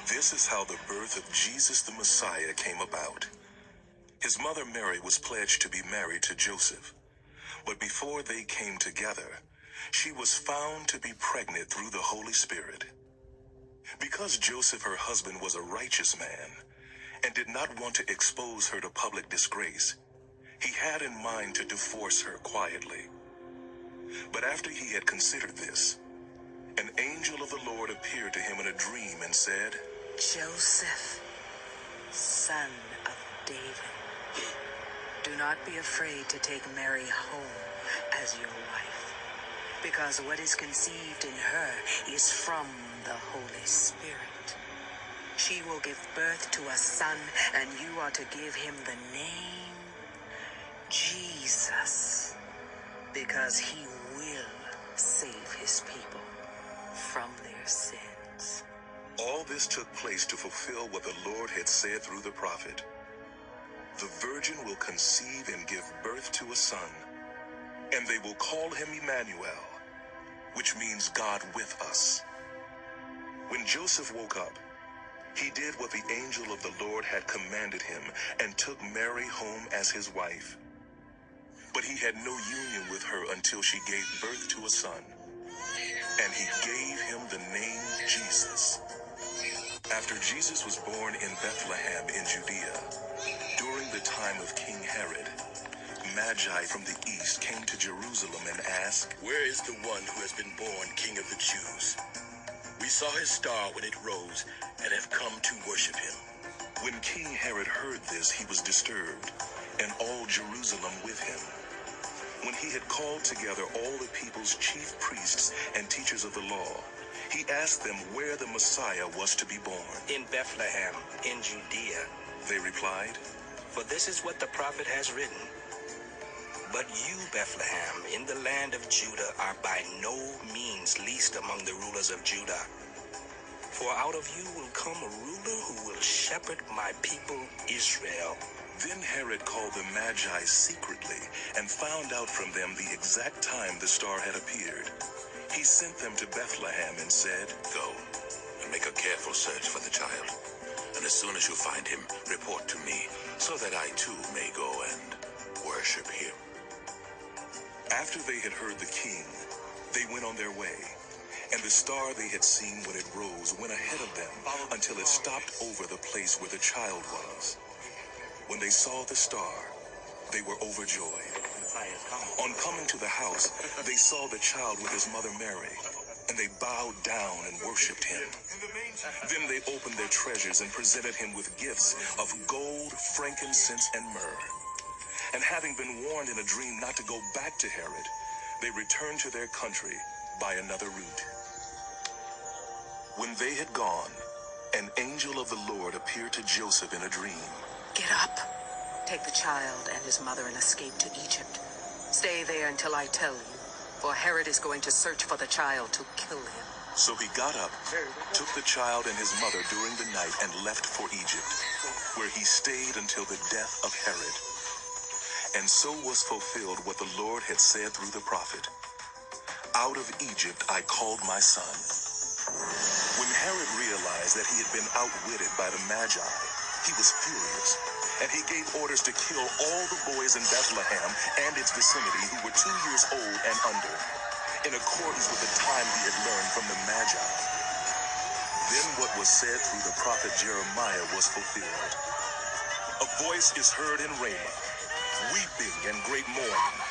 This is how the birth of Jesus the Messiah came about. His mother Mary was pledged to be married to Joseph, but before they came together, she was found to be pregnant through the Holy Spirit. Because Joseph, her husband, was a righteous man and did not want to expose her to public disgrace, he had in mind to divorce her quietly. But after he had considered this, an angel of the Lord appeared to him in a dream and said, Joseph, son of David, do not be afraid to take Mary home as your wife, because what is conceived in her is from the Holy Spirit. She will give birth to a son, and you are to give him the name Jesus, because he will save his people from their sins. All this took place to fulfill what the Lord had said through the prophet. The virgin will conceive and give birth to a son, and they will call him Emmanuel, which means God with us. When Joseph woke up, he did what the angel of the Lord had commanded him and took Mary home as his wife. But he had no union with her until she gave birth to a son, and he gave him the name Jesus. After Jesus was born in Bethlehem in Judea, during the time of King Herod, Magi from the east came to Jerusalem and asked, "Where is the one who has been born King of the Jews? We saw his star when it rose and have come to worship him." When King Herod heard this, he was disturbed, and all Jerusalem with him. When he had called together all the people's chief priests and teachers of the law, he asked them where the Messiah was to be born. "In Bethlehem, in Judea," they replied. "For this is what the prophet has written. But you, Bethlehem, in the land of Judah, are by no means least among the rulers of Judah. For out of you will come a ruler who will shepherd my people Israel." Then Herod called the Magi secretly and found out from them the exact time the star had appeared. He sent them to Bethlehem and said, "Go and make a careful search for the child. And as soon as you find him, report to me, so that I too may go and worship him." After they had heard the king, they went on their way, and the star they had seen when it rose went ahead of them until it stopped over the place where the child was. When they saw the star, they were overjoyed. On coming to the house, they saw the child with his mother Mary, and they bowed down and worshipped him. Then they opened their treasures and presented him with gifts of gold, frankincense, and myrrh. And having been warned in a dream not to go back to Herod, they returned to their country by another route. When they had gone, an angel of the Lord appeared to Joseph in a dream. Get up, take the child and his mother and escape to Egypt. Stay there until I tell you, for Herod is going to search for the child to kill him. So he got up, took the child and his mother during the night and left for Egypt, where he stayed until the death of Herod. And so was fulfilled what the Lord had said through the prophet, "Out of Egypt I called my son." When Herod realized that he had been outwitted by the Magi, he was furious, and he gave orders to kill all the boys in Bethlehem and its vicinity who were 2 years old and under, in accordance with the time he had learned from the Magi. Then what was said through the prophet Jeremiah was fulfilled. "A voice is heard in Ramah, weeping and great mourning,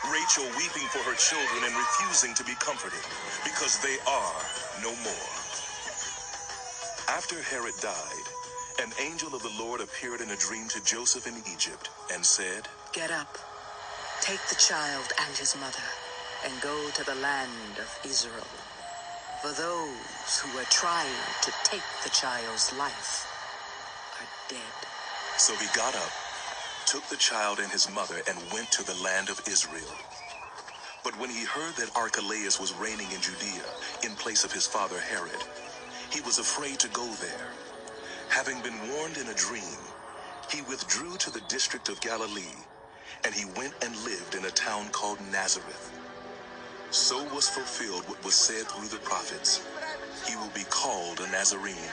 Rachel weeping for her children and refusing to be comforted, because they are no more." After Herod died, an angel of the Lord appeared in a dream to Joseph in Egypt and said, Get up, take the child and his mother, and go to the land of Israel. For those who are trying to take the child's life are dead. So he got up, took the child and his mother, and went to the land of Israel. But when he heard that Archelaus was reigning in Judea in place of his father Herod, he was afraid to go there. Having been warned in a dream, he withdrew to the district of Galilee, and he went and lived in a town called Nazareth. So was fulfilled what was said through the prophets, "He will be called a Nazarene."